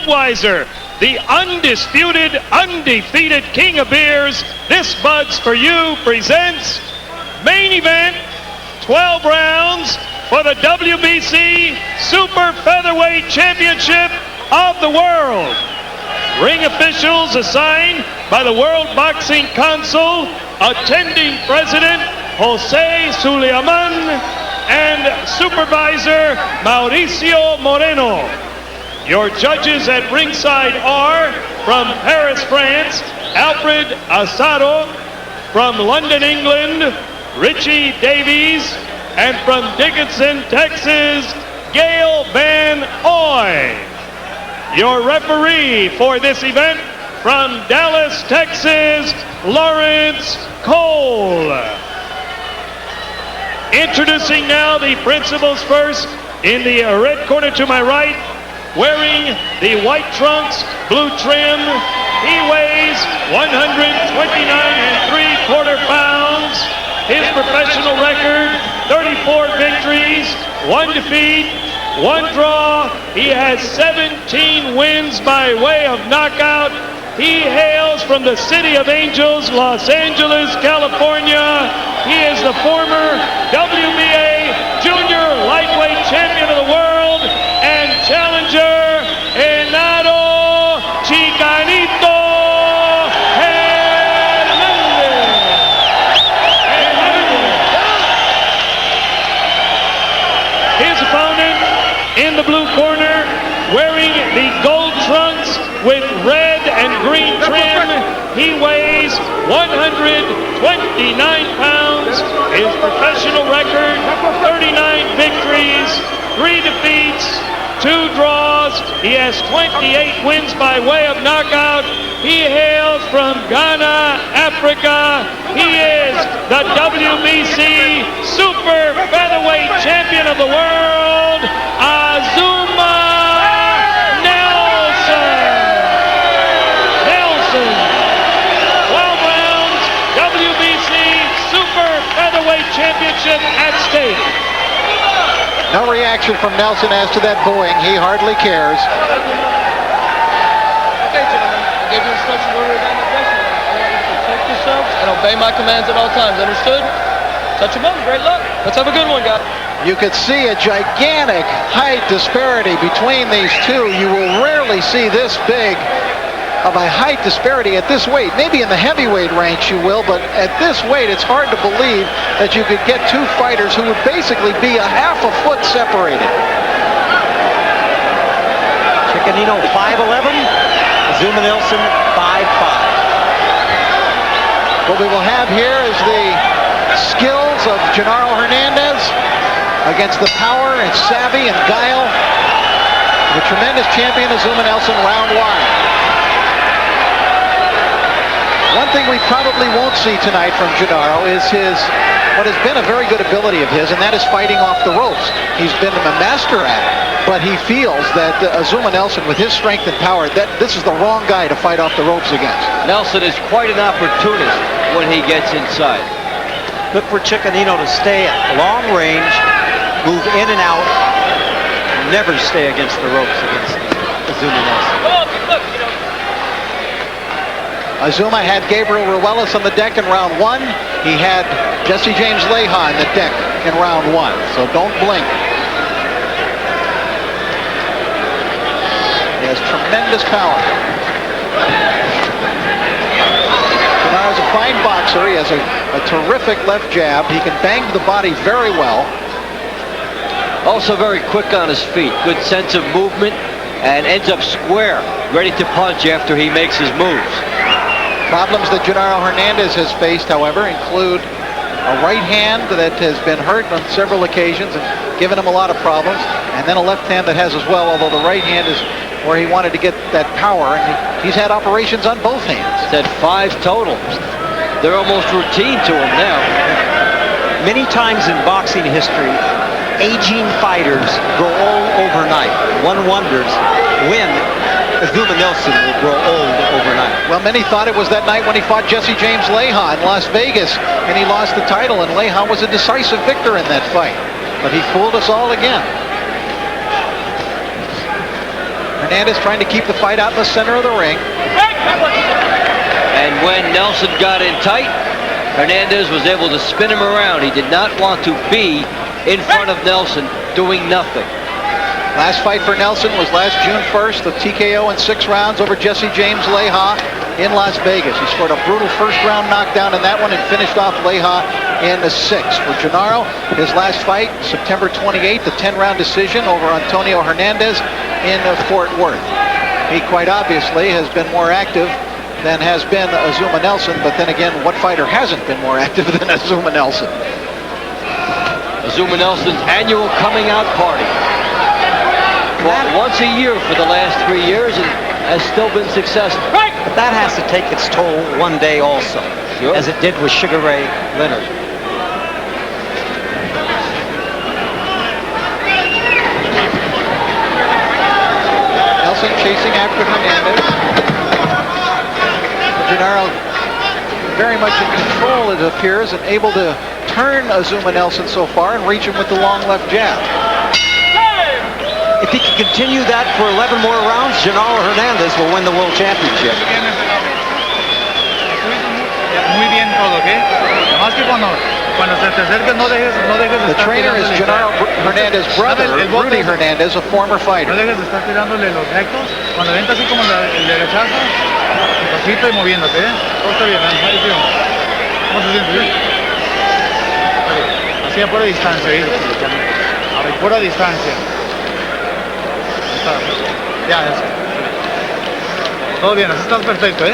Budweiser, the undisputed, undefeated king of beers. This Bud's for You presents main event, 12 rounds for the WBC Super Featherweight Championship of the world. Ring officials assigned by the World Boxing Council, attending President Jose Suleiman and Supervisor Mauricio Moreno. Your judges at ringside are, from Paris, France, Alfred Asado; from London, England, Richie Davies; and from Dickinson, Texas, Gail Van Oy. Your referee for this event, from Dallas, Texas, Lawrence Cole. Introducing now the principals first. In the red corner to my right, wearing the white trunks, blue trim, he weighs 129 3/4 pounds. His professional record, 34 victories, 1 defeat, 1 draw. He has 17 wins by way of knockout. He hails from the City of Angels, Los Angeles, California. He is the former WBA Junior Lightweight Champion of the World and challenger, Genaro Chicanito Hernandez. His opponent in the blue corner, wearing the gold trunks with red and green trim, he weighs 129 pounds. His professional record, 39 victories, 3 defeats, 2 draws. He has 28 wins by way of knockout. He hails from Ghana, Africa. He is the WBC Super Featherweight Champion of the world, Azumah Nelson. 12 rounds, WBC Super Featherweight Championship at stake. No reaction from Nelson as to that booing. He hardly cares. Okay, gentlemen. I gave you instructions earlier down the dressing room. I want you to protect yourselves and obey my commands at all times. Understood? Touch your bum. Great luck. Let's have a good one, guys. You could see a gigantic height disparity between these two. You will rarely see this big of a height disparity at this weight. Maybe in the heavyweight range you will, but at this weight it's hard to believe that you could get two fighters who would basically be a half a foot separated. Chicanito 5'11", Azumah Nelson 5'5". What we will have here is the skills of Genaro Hernandez against the power and savvy and guile of the tremendous champion Azumah Nelson, round 1. One thing we probably won't see tonight from Genaro is what has been a very good ability of his, and that is fighting off the ropes. He's been a master at it, but he feels that Azumah Nelson, with his strength and power, that this is the wrong guy to fight off the ropes against. Nelson is quite an opportunist when he gets inside. Look for Chicanito to stay at long range, move in and out, never stay against the ropes against Azumah Nelson. Azumah had Gabriel Ruelas on the deck in round 1. He had Jesse James Leija on the deck in round 1. So don't blink. He has tremendous power. Genaro's a fine boxer. He has a terrific left jab. He can bang the body very well. Also very quick on his feet. Good sense of movement, and ends up square, ready to punch after he makes his moves. Problems that Genaro Hernandez has faced, however, include a right hand that has been hurt on several occasions and given him a lot of problems, and then a left hand that has as well, although the right hand is where he wanted to get that power, and he's had operations on both hands. He's had 5 total. They're almost routine to him now. Many times in boxing history, aging fighters grow old overnight. One wonders when Azumah Nelson will grow old overnight. Well, many thought it was that night when he fought Jesse James Leija in Las Vegas, and he lost the title, and Leija was a decisive victor in that fight. But he fooled us all again. Hernandez trying to keep the fight out in the center of the ring. And when Nelson got in tight, Hernandez was able to spin him around. He did not want to be in front of Nelson doing nothing. Last fight for Nelson was last June 1st, the TKO in 6 rounds over Jesse James Leija in Las Vegas. He scored a brutal first-round knockdown in that one and finished off Leija in the 6th. For Genaro, his last fight, September 28th, a 10-round decision over Antonio Hernandez in Fort Worth. He quite obviously has been more active than has been Azumah Nelson, but then again, what fighter hasn't been more active than Azumah Nelson? Azumah Nelson's annual coming out party. Fought once a year for the last 3 years and has still been successful. But that has to take its toll one day also, Sure. as it did with Sugar Ray Leonard. Nelson chasing after Hernandez. Genaro very much in control, it appears, and able to turn Azumah Nelson so far and reach him with the long left jab. If he can continue that for 11 more rounds, Genaro Hernandez will win the World Championship. Muy bien todo, ¿ok? Más que cuando se te acerques no dejes The trainer is Genaro Hernandez's brother, Rudy Hernandez, a former No fighter. dejes de estar tirándole los rectos. Cuando avienta así como el derechazo, pasito y moviéndote, ¿eh? Todo está bien, ¿eh? Ahí sí. ¿Cómo se siente? ¿Bien? Así a pura distancia, ¿eh? A pura distancia. Ya. Todo bien, así estás perfecto, ¿eh?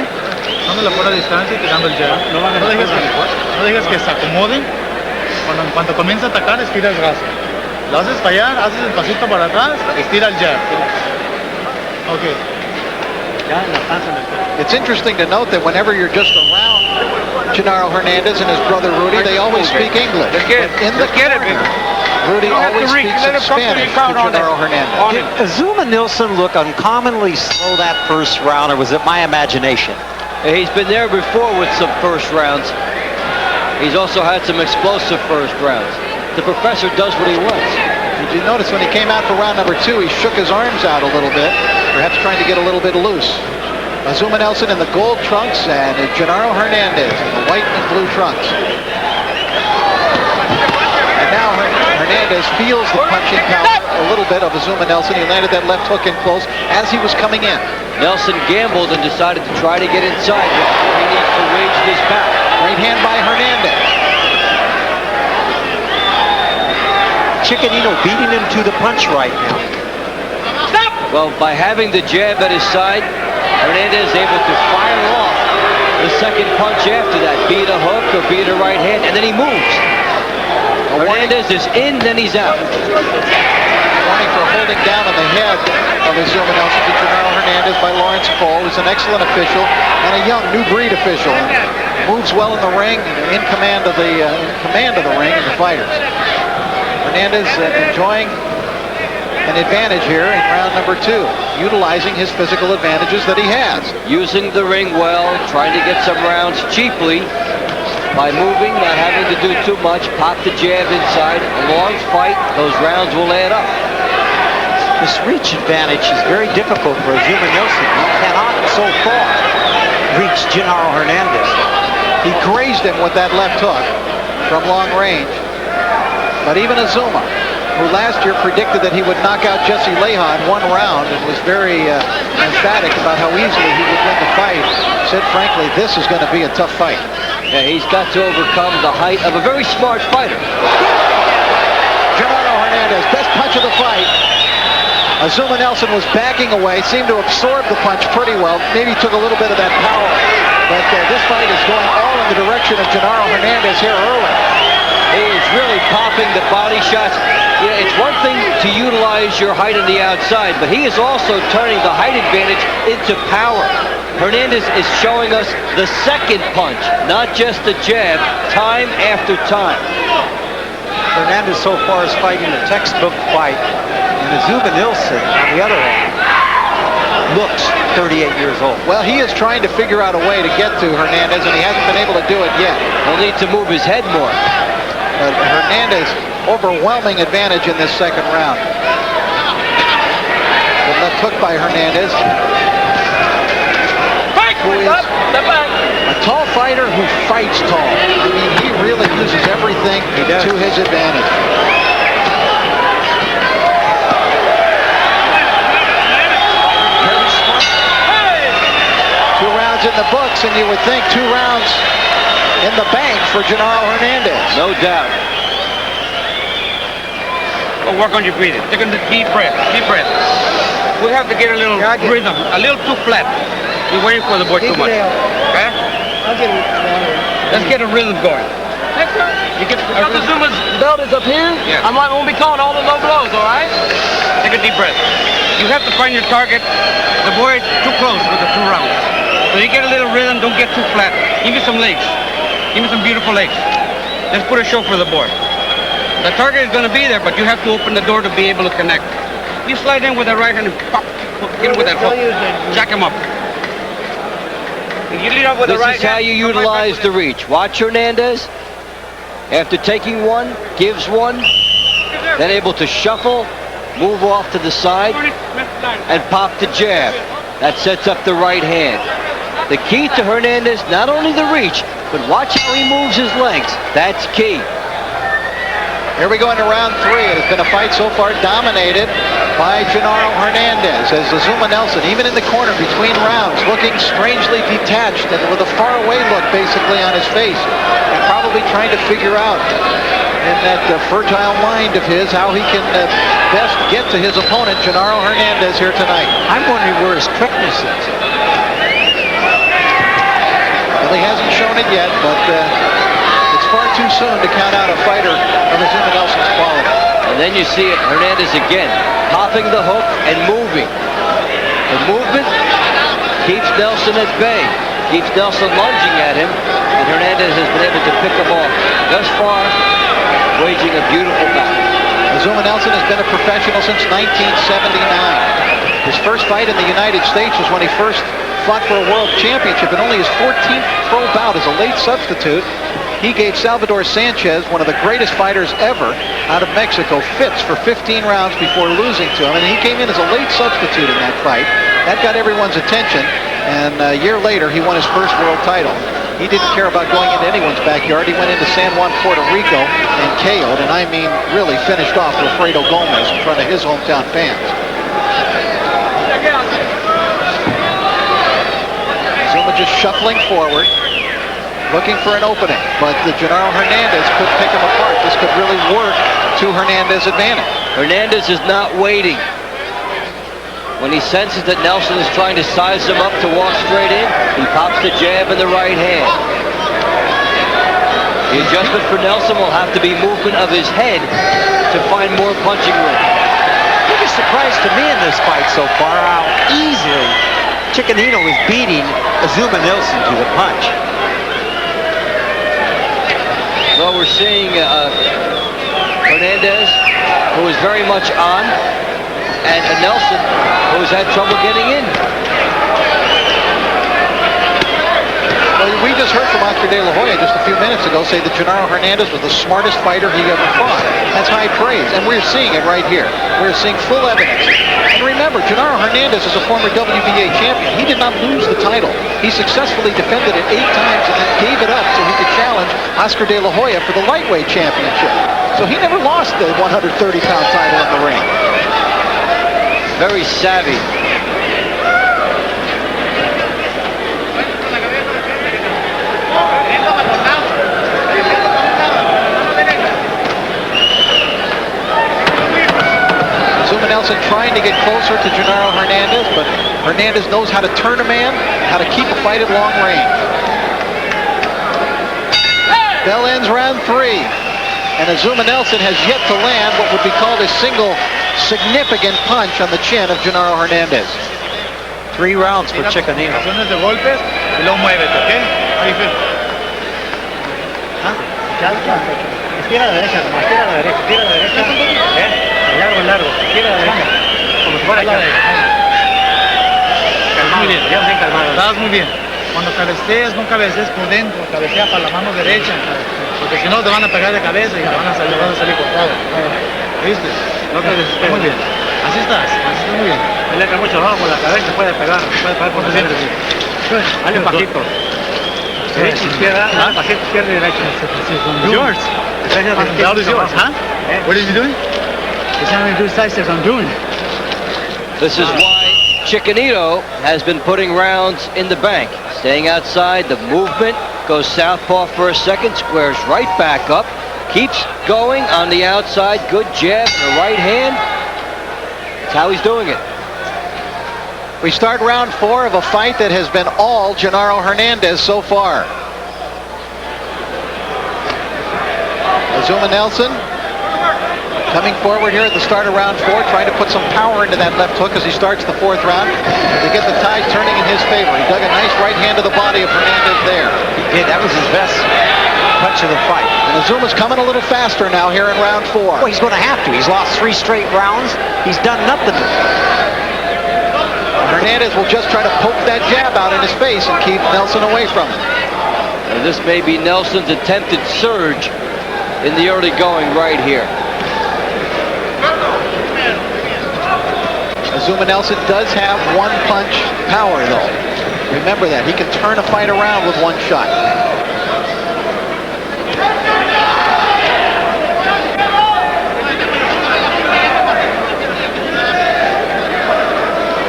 Dándole fuera distancia y tirando el jab. No dejes que se acomoden. En cuanto comienza a atacar, estira el brazo. Lo haces fallar, haces el pasito para atrás, estira el jab. Ok. It's interesting to note that whenever you're just around Genaro Hernandez and his brother Rudy, they always speak English. But in the corner, Rudy always speaks in Spanish to Genaro Hernandez. Did Azumah Nelson look uncommonly slow that first round, or was it my imagination? He's been there before with some first rounds. He's also had some explosive first rounds. The professor does what he wants. Did you notice when he came out for round number 2, he shook his arms out a little bit, perhaps trying to get a little bit loose. Azumah Nelson in the gold trunks and Genaro Hernandez in the white and blue trunks. And now Hernandez feels the punching power a little bit of Azumah Nelson. He landed that left hook in close as he was coming in. Nelson gambled and decided to try to get inside. He needs to wage this back. Right hand by Hernandez. Chickenino beating him to the punch right now. Well, by having the jab at his side, Hernandez is able to fire off the second punch after that. Be it a hook or be it a right hand, and then he moves. Hernandez is in, then he's out. Warning for holding down on the head of Azumah Nelson to Genaro Hernandez by Lawrence Cole, who's an excellent official and a young new breed official. Moves well in the ring, and in command of the ring and the fighters. Hernandez enjoying an advantage here in round number 2, utilizing his physical advantages that he has. Using the ring well, trying to get some rounds cheaply by moving, not having to do too much. Pop the jab inside. A long fight, those rounds will add up. This reach advantage is very difficult for Azumah Nelson. He cannot, so far, reach Genaro Hernandez. He grazed him with that left hook from long range. But even Azumah, who last year predicted that he would knock out Jesse Leija in 1 round and was very emphatic about how easily he would win the fight, said frankly, this is going to be a tough fight. Yeah, he's got to overcome the height of a very smart fighter. Genaro Hernandez, best punch of the fight. Azumah Nelson was backing away, seemed to absorb the punch pretty well, maybe took a little bit of that power. But this fight is going all in the direction of Genaro Hernandez here early. He is really popping the body shots. Yeah, it's one thing to utilize your height on the outside, but he is also turning the height advantage into power. Hernandez is showing us the second punch, not just the jab, time after time. Hernandez so far is fighting a textbook fight, and Azumah Nelson, on the other hand, looks 38 years old. Well, he is trying to figure out a way to get to Hernandez, and he hasn't been able to do it yet. He'll need to move his head more. But Hernandez, overwhelming advantage in this second round. The left took by Hernandez. Who is a tall fighter who fights tall. I mean, he really uses everything to his advantage. Two rounds in the books, and you would think 2 rounds in the bank for Genaro Hernandez. No doubt. Well, work on your breathing. Take a deep breath. Deep breath. We have to get a little rhythm. A little too flat. We're waiting for the boy too much. Okay? Let's get a rhythm going. Because Azuma's belt is up here, Yeah. I won't be calling all the low blows, all right? Take a deep breath. You have to find your target. The boy is too close with the 2 rounds. So you get a little rhythm. Don't get too flat. Give me some legs. Give me some beautiful legs. Let's put a show for the boy. The target is going to be there, but you have to open the door to be able to connect. You slide in with the right hand and pop. Get him with that hook. Jack him up. You lead up with the This right is how hand, you come right back utilize with the it. reach. Watch Hernandez. After taking one, gives one, then able to shuffle, move off to the side, and pop the jab. That sets up the right hand. The key to Hernandez, not only the reach, but watch how he moves his legs. That's key. Here we go into round 3. It has been a fight so far dominated by Genaro Hernandez as Azumah Nelson, even in the corner between rounds, looking strangely detached and with a faraway look basically on his face, and probably trying to figure out in that fertile mind of his how he can best get to his opponent, Genaro Hernandez, here tonight. I'm wondering where his quickness is. Well, he hasn't shown it yet, but it's far too soon to count out a fighter of Azumah Nelson's quality. And then you see it, Hernandez again, popping the hook and moving. The movement keeps Nelson at bay, keeps Nelson lunging at him, and Hernandez has been able to pick him off. Thus far, waging a beautiful battle. Azumah Nelson has been a professional since 1979. His first fight in the United States was when he first fought for a world championship, and only his 14th pro bout as a late substitute. He gave Salvador Sanchez, one of the greatest fighters ever out of Mexico, fits for 15 rounds before losing to him. And he came in as a late substitute in that fight. That got everyone's attention. And a year later, he won his first world title. He didn't care about going into anyone's backyard. He went into San Juan, Puerto Rico, and KO'd, and I mean really finished off Wilfredo Gomez in front of his hometown fans. Azumah just shuffling forward, looking for an opening, but Genaro Hernandez could pick him apart. This could really work to Hernandez's advantage. Hernandez is not waiting. When he senses that Nelson is trying to size him up to walk straight in, he pops the jab in the right hand. The adjustment for Nelson will have to be movement of his head to find more punching room. Biggest surprise to me in this fight so far, how easily Chicanino is beating Azumah Nelson to the punch. Well, we're seeing Hernandez, who is very much on, and Nelson, who has had trouble getting in. Well, we just heard from Oscar De La Hoya just a few minutes ago say that Genaro Hernandez was the smartest fighter he ever fought. That's high praise, and we're seeing it right here. We're seeing full evidence. And remember, Genaro Hernandez is a former WBA champion. He did not lose the title. He successfully defended it 8 times and then gave it up so he could challenge Oscar De La Hoya for the lightweight championship. So he never lost the 130-pound title in the ring. Very savvy. Azumah Nelson trying to get closer to Genaro Hernandez, but Hernandez knows how to turn a man, how to keep a fight at long range. Bell ends round 3, and Azumah Nelson has yet to land what would be called a single significant punch on the chin of Genaro Hernandez. 3 rounds for Chicanino. Acciones de golpes y luego muévete, ¿ok? Ahí, Phil. Izquierda a derecha, nomás, izquierda a derecha, izquierda a derecha. Largo, largo, izquierda a derecha. Como si fuera acá. Muy bien, Ya bien calmado. estás muy bien. Cuando cabecees, no cabecees por dentro, cabecea para la mano derecha. Porque si no te van a pegar de cabeza y te van a salir cortado. ¿Viste? No te desesperes. Muy bien. Así estás muy bien. Él entra mucho abajo con la cabeza, puede pegar por el centro. Dale bajito. Derecha, izquierda, bajito, izquierda y derecha. Yours. The belt is yours, huh? What is he doing? He's having to do slices on doing. This is why Chicanito has been putting rounds in the bank. Staying outside, the movement goes southpaw for a second, squares right back up, keeps going on the outside, good jab and a right hand. That's how he's doing it. We start round 4 of a fight that has been all Genaro Hernandez so far. Azumah Nelson coming forward here at the start of round 4, trying to put some power into that left hook as he starts the 4th round. They get the tide turning in his favor. He dug a nice right hand to the body of Hernandez there. He did. That was his best punch of the fight. And Azumah's coming a little faster now here in round 4. Well, he's going to have to. He's lost 3 straight rounds. He's done nothing. Hernandez will just try to poke that jab out in his face and keep Nelson away from him. And this may be Nelson's attempted surge in the early going right here. Azumah Nelson does have one punch power though. Remember that. He can turn a fight around with one shot.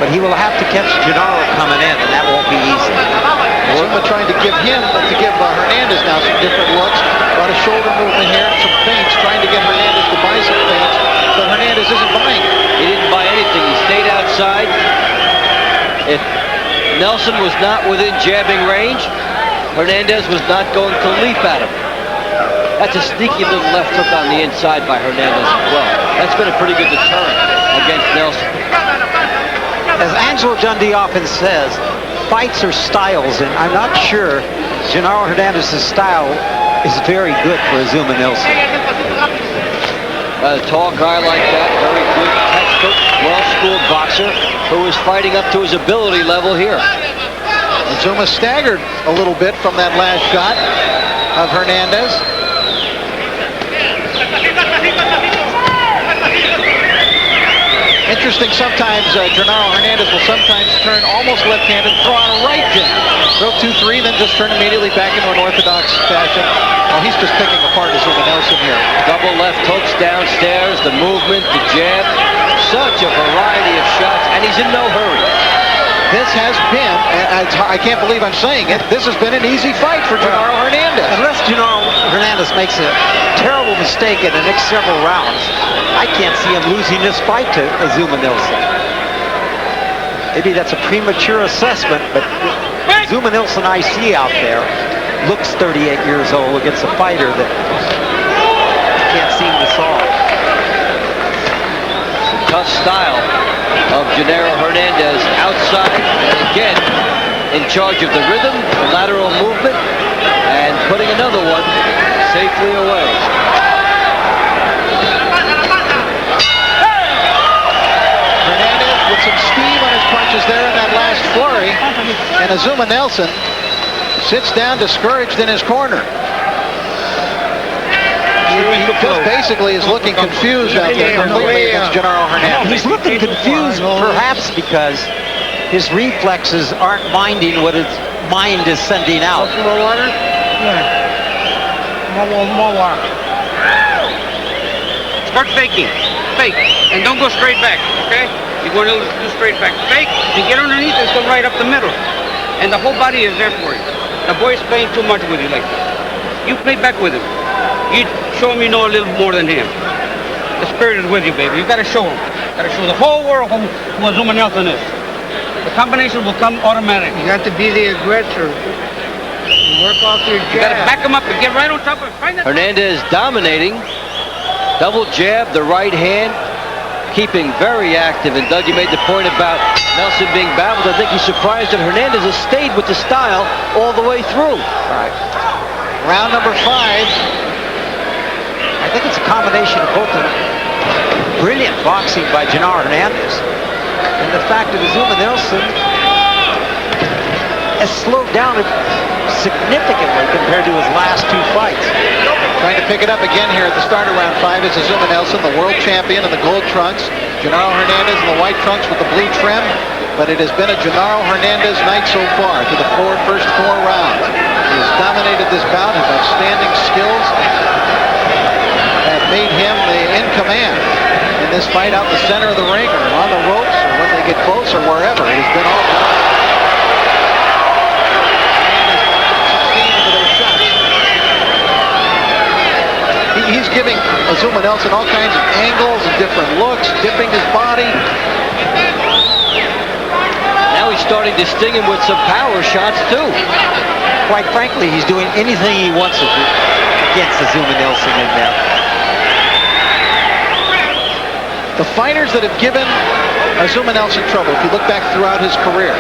But he will have to catch Genaro coming in, and that won't be easy. Azumah trying to give Hernandez now some different looks. A lot of shoulder movement here, some feints, trying to get Hernandez to buy some feints, but Hernandez isn't buying it. He didn't buy anything. He stayed outside. If Nelson was not within jabbing range, Hernandez was not going to leap at him. That's a sneaky little left hook on the inside by Hernandez as well. That's been a pretty good deterrent against Nelson. As Angelo Dundee often says, fights are styles, and I'm not sure Genaro Hernandez's style is very good for Azumah Nelson. A tall guy like that, very good, textbook, well-schooled boxer who is fighting up to his ability level here. Azumah staggered a little bit from that last shot of Hernandez. Interesting, sometimes Genaro Hernandez will sometimes turn almost left-handed, throw out a right jab. Throw 2-3, then just turn immediately back into an orthodox fashion. Well, he's just picking apart Azumah Nelson here. Double left hooks downstairs, the movement, the jab. Such a variety of shots, and he's in no hurry. This has been, and I can't believe I'm saying it, this has been an easy fight for Genaro Hernandez. Unless Genaro Hernandez makes a terrible mistake in the next several rounds, I can't see him losing this fight to Azumah Nelson. Maybe that's a premature assessment, but Azumah Nelson I see out there looks 38 years old against a fighter that can't seem to solve. Tough style of Genaro Hernandez outside, and again in charge of the rhythm, the lateral movement, and putting another one safely away. Hernandez with some steam on his punches there in that last flurry, and Azumah Nelson sits down discouraged in his corner. He just basically is looking confused out there completely against Genaro Hernandez. He's looking confused perhaps because his reflexes aren't minding what his mind is sending out. More water? Yeah. More water. Start faking. Fake. And don't go straight back, okay? You're going to do straight back. Fake and get underneath and go right up the middle. And the whole body is there for you. The boy's playing too much with you like that. You play back with him. You show him you know a little more than him. The spirit is with you, baby. You got to show him. Got to show the whole world who Azumah Nelson is. The combination will come automatic. You got to be the aggressor. Work off your jab. You got to back him up and get right on top of him. Find that. Hernandez dominating. Double jab, the right hand, keeping very active. And Doug, you made the point about Nelson being baffled. I think he's surprised that Hernandez has stayed with the style all the way through. Right. Round number 5. I think it's a combination of both the brilliant boxing by Genaro Hernandez and the fact that Azumah Nelson has slowed down significantly compared to his last 2 fights. Trying to pick it up again here at the start of round 5 is Azumah Nelson, the world champion in the gold trunks. Genaro Hernandez in the white trunks with the blue trim, but it has been a Genaro Hernandez night so far through the first four rounds. He has dominated this bout. His outstanding skills have made him in command in this fight out in the center of the ring or on the ropes or when they get close or wherever. It has been all about. He's giving Azumah Nelson all kinds of angles and different looks, dipping his body. Now he's starting to sting him with some power shots too. Quite frankly, he's doing anything he wants to do against Azumah Nelson in there. The fighters that have given Azumah Nelson trouble, if you look back throughout his career,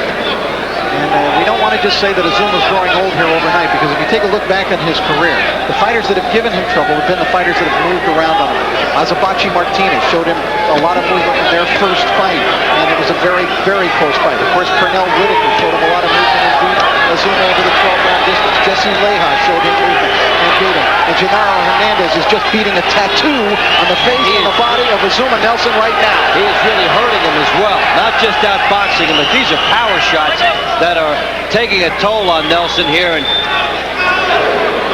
and we don't want to just say that Azumah's growing old here overnight, because if you take a look back on his career, the fighters that have given him trouble have been the fighters that have moved around on him. Azabachi Martinez showed him a lot of movement in their first fight, and it was a very, very close fight. Of course, Pernell Whitaker showed him a lot of movement and beat Azumah over the 12-round distance. Jesse Leja showed him movement and beat him. And Genaro Hernandez is just beating a tattoo on the face and the body of Azumah Nelson right now. He is really hurting him as well. Not just outboxing him, but these are power shots that are taking a toll on Nelson here. And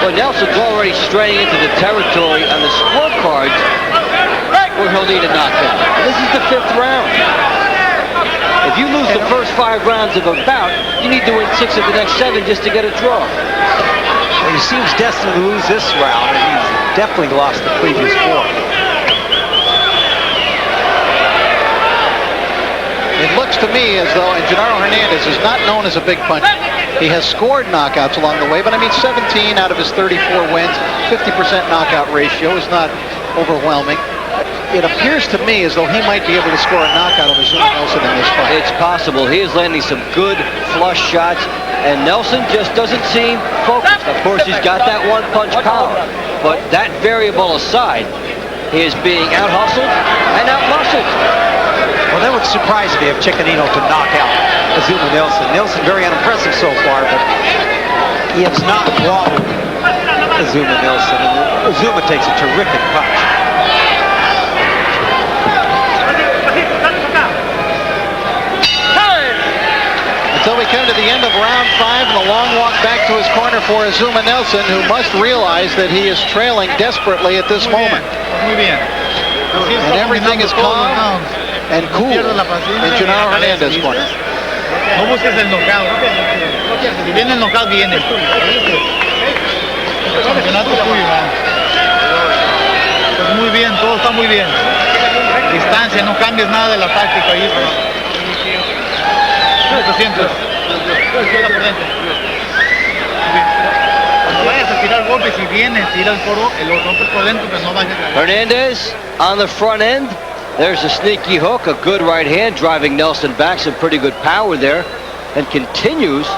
well, Nelson's already straying into the territory on the scorecards where he'll need a knockout. This is the 5th round. If you lose the first 5 rounds of a bout, you need to win 6 of the next 7 just to get a draw. Well, he seems destined to lose this round, and he's definitely lost the previous 4. It looks to me as though, and Genaro Hernandez is not known as a big puncher. He has scored knockouts along the way, but I mean 17 out of his 34 wins, 50% knockout ratio is not overwhelming. It appears to me as though he might be able to score a knockout of Azumah Nelson in this fight. It's possible. He is landing some good flush shots, and Nelson just doesn't seem focused. Of course, he's got that one-punch power, but that variable aside, he is being out-hustled and out-muscled. Well, that would surprise me if Chicanino could knock out Azumah Nelson. Nelson very unimpressive so far, but he has not wobbled Azumah Nelson, and Azumah takes a terrific punch. So we come to the end of round 5 and the long walk back to his corner for Azumah Nelson, who must realize that he is trailing desperately at this moment. And everything is calm and cool in Genaro Hernandez's corner. No busques el knockout. Si viene el knockout, viene. El campeonato es tuyo, man. Pues muy bien, todo está muy bien. Distancia, no cambies nada de la táctica. Ahí está. ¿Cómo te sientes? Tira por dentro. Cuando vayas a tirar golpes, si vienes, tira el foro, los golpes por dentro, que no vayas a... Hernandez on the front end. There's a sneaky hook, a good right hand, driving Nelson back, some pretty good power there, and continues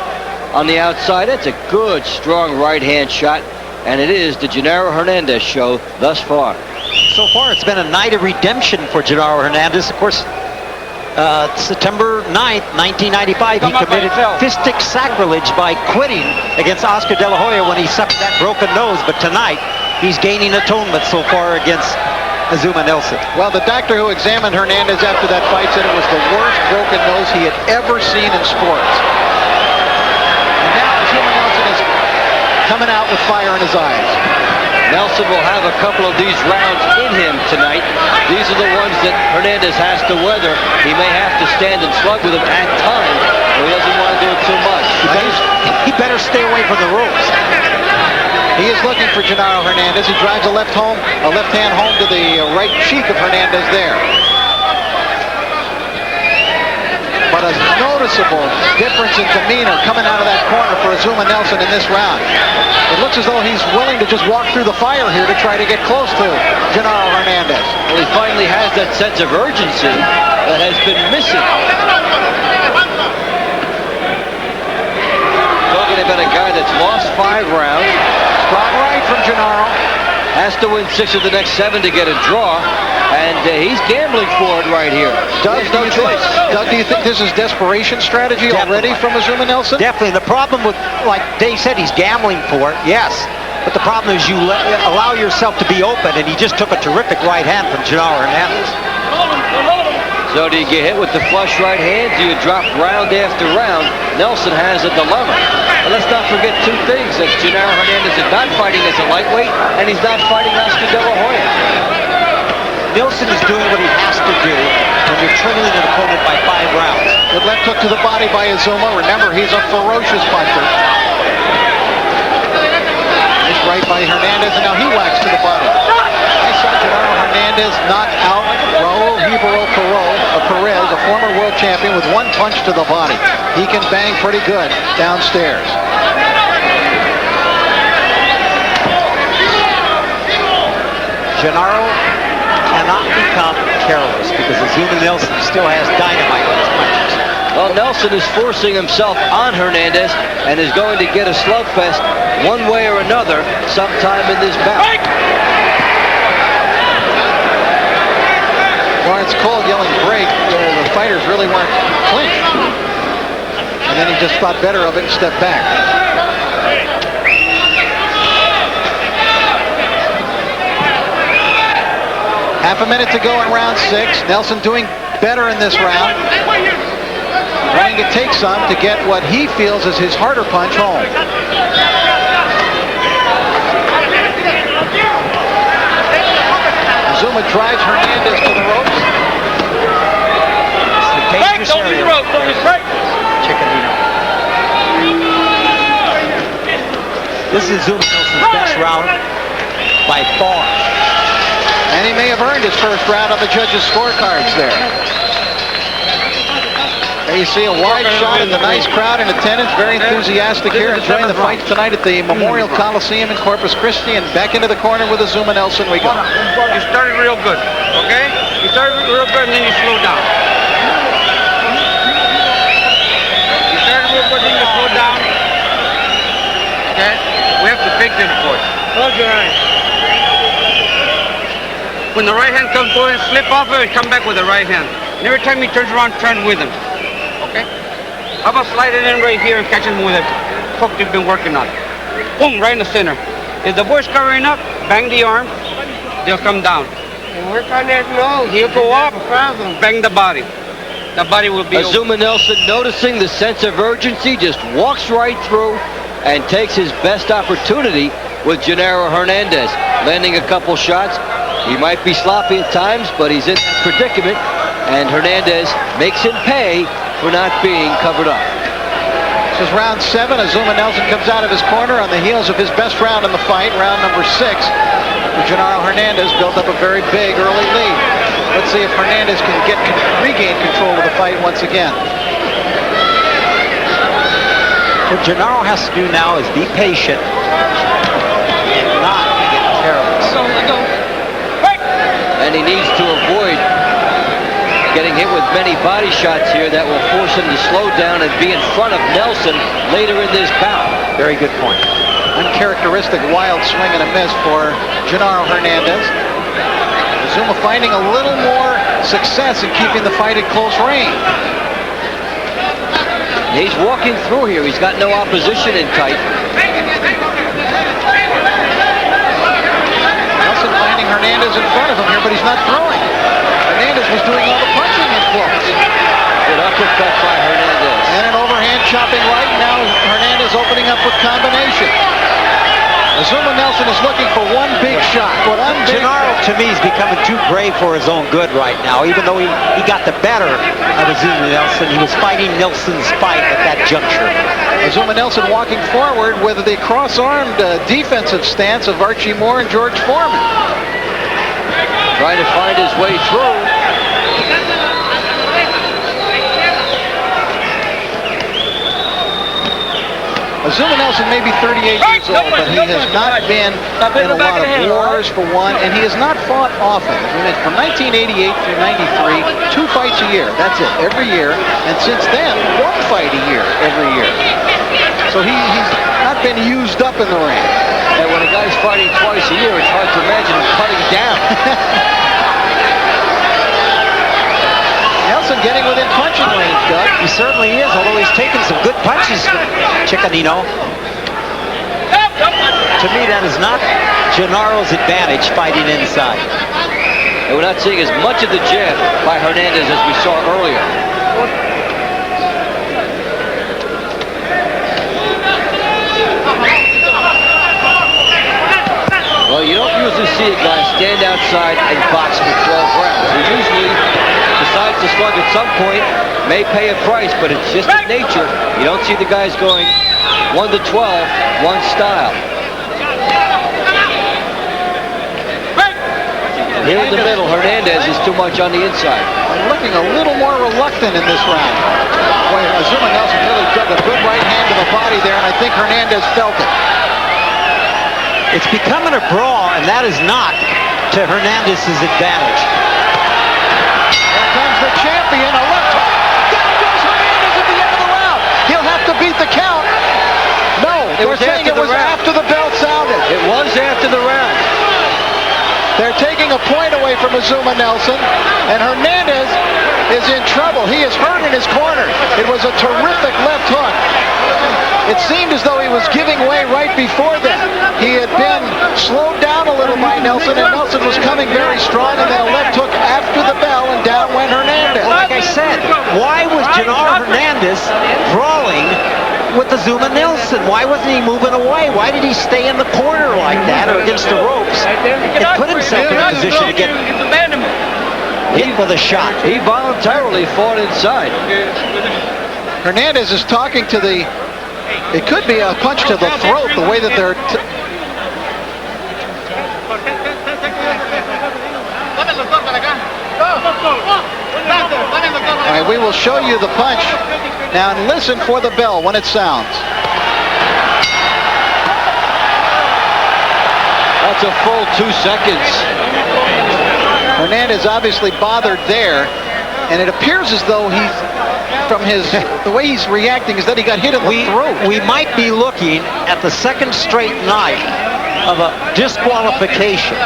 on the outside. It's a good, strong right hand shot, and it is the Genaro Hernandez show thus far. So far, it's been a night of redemption for Genaro Hernandez. Of course, September 9th, 1995, he committed fistic sacrilege by quitting against Oscar De La Hoya when he suffered that broken nose. But tonight, he's gaining atonement so far against Azumah Nelson. Well, the doctor who examined Hernandez after that fight said it was the worst broken nose he had ever seen in sports. And now Azumah Nelson is coming out with fire in his eyes. Nelson will have a couple of these rounds in him tonight. These are the ones that Hernandez has to weather. He may have to stand and slug with him at times, but he doesn't want to do it too much. He better stay away from the ropes. He is looking for Genaro Hernandez. He drives a left hand home to the right cheek of Hernandez there. But a noticeable difference in demeanor coming out of that corner for Azumah Nelson in this round. It looks as though he's willing to just walk through the fire here to try to get close to Genaro Hernandez. Well, he finally has that sense of urgency that has been missing. Talking about a guy that's lost 5 rounds. Strong right from Genaro. Has to win 6 of the next 7 to get a draw, and he's gambling for it right here. Doug, no choice. Doug, do you think this is desperation strategy already from Azumah Nelson? Definitely. The problem with, like Dave said, he's gambling for it, yes. But the problem is you allow yourself to be open, and he just took a terrific right hand from Genaro Hernandez. So do you get hit with the flush right hand? Do you drop round after round? Nelson has a dilemma. And let's not forget two things. That Genaro Hernandez is not fighting as a lightweight, and he's not fighting Oscar De La Hoya. Nelson is doing what he has to do when you're trailing an opponent by 5 rounds. Good left hook to the body by Azumah. Remember, he's a ferocious puncher. Nice right by Hernandez, and now he whacks to the body. I saw Genaro Hernandez knock out Raul Perez, a former world champion, with one punch to the body. He can bang pretty good downstairs. Genaro cannot become careless because Azumah Nelson still has dynamite on his punches. Well, Nelson is forcing himself on Hernandez and is going to get a slugfest one way or another sometime in this bout. Lawrence Cole yelling break. The fighters really weren't clinched. And then he just thought better of it and stepped back. Half a minute to go in round 6. Nelson doing better in this round. Trying to take some to get what he feels is his harder punch home. Azumah drives Hernandez to the ropes. It's the dangerous area. Chickenino. This is Azumah Nelson's best round by far. And he may have earned his first round on the judges' scorecards there. There you see a wide shot at the nice crowd in attendance, very enthusiastic here, enjoying the fight tonight at the Memorial Coliseum in Corpus Christi. And back into the corner with Azumah Nelson we go. You started real good, okay? You started real good and then you slowed down. You started real good and then you slowed down. Okay? We have to fix it for you. Close your eyes. When the right hand comes forward, slip off of it, come back with the right hand. And every time he turns around, turn with him. Okay? How about sliding in right here and catching him with a hook you've been working on? Boom, right in the center. If the boy's covering up, bang the arm, they'll come down. Work on that nose. He'll go up, bang the body. The body will be Azumah Nelson, noticing the sense of urgency, just walks right through and takes his best opportunity with Genaro Hernandez. Landing a couple shots. He might be sloppy at times, but he's in that predicament, and Hernandez makes him pay for not being covered up. This is round 7. Azumah Nelson comes out of his corner on the heels of his best round in the fight, round number 6. Genaro Hernandez built up a very big early lead. Let's see if Hernandez can regain control of the fight once again. What Genaro has to do now is be patient and not get careless. And he needs to avoid getting hit with many body shots here that will force him to slow down and be in front of Nelson later in this bout. Very good point. Uncharacteristic wild swing and a miss for Genaro Hernandez. Azumah finding a little more success in keeping the fight at close range. He's walking through here. He's got no opposition in tight. Nelson finding Hernandez in front of him here, but he's not throwing. Hernandez was doing all the punching in close. Good uppercut by Hernandez. And an overhand chopping right. Now Hernandez opening up with combination. Azumah Nelson is looking for one big shot. Genaro, to me, is becoming too brave for his own good right now. Even though he got the better of Azumah Nelson, he was fighting Nelson's fight at that juncture. Azumah Nelson walking forward with the cross-armed defensive stance of Archie Moore and George Foreman. Trying to find his way through. Azumah Nelson may be 38 years old, but he has not been in a lot of wars, for one, and he has not fought often. From 1988 through 93, 2 fights a year. That's it, every year. And since then, 1 fight a year, every year. So he's not been used up in the ring. And when a guy's fighting twice a year, it's hard to imagine him cutting down. Nelson getting within punching range, Doug. He certainly is, although he's taken some good punches from Chickenino. To me, that is not Genaro's advantage fighting inside. and we're not seeing as much of the jab by Hernandez as we saw earlier. Well, you don't usually see a guy stand outside and box for 12 rounds. He usually decides to slug at some point, may pay a price, but it's just in nature. You don't see the guys going 1 to 12, one style. Here in the middle, Hernandez is too much on the inside. Looking a little more reluctant in this round. Boy, Azumah Nelson really dug a good right hand to the body there, and I think Hernandez felt it. It's becoming a brawl, and that is not to Hernandez's advantage. Here comes the champion, a left hook. Down goes Hernandez at the end of the round. He'll have to beat the count. No, they're saying it was after the bell sounded. It was after the round. They're taking a point away from Azumah Nelson, and Hernandez is in trouble. He is hurt in his corner. It was a terrific left hook. It seemed as though he was giving way right before that. He had been slowed down a little by Nelson, and Nelson was coming very strong, and then a left hook after the bell, and down went Hernandez. Well, like I said, why was Genaro Hernandez brawling with Azumah Nelson? Why wasn't he moving away? Why did he stay in the corner like that or against the ropes and put himself in a position to get hit with a shot? He voluntarily fought inside. Hernandez is talking to the... It could be a punch to the throat, the way that they're... All right, we will show you the punch. Now, and listen for the bell when it sounds. That's a full 2 seconds. Hernandez obviously bothered there, and it appears as though he's... From the way he's reacting is that he got hit in the throat. We might be looking at the second straight night of a disqualification.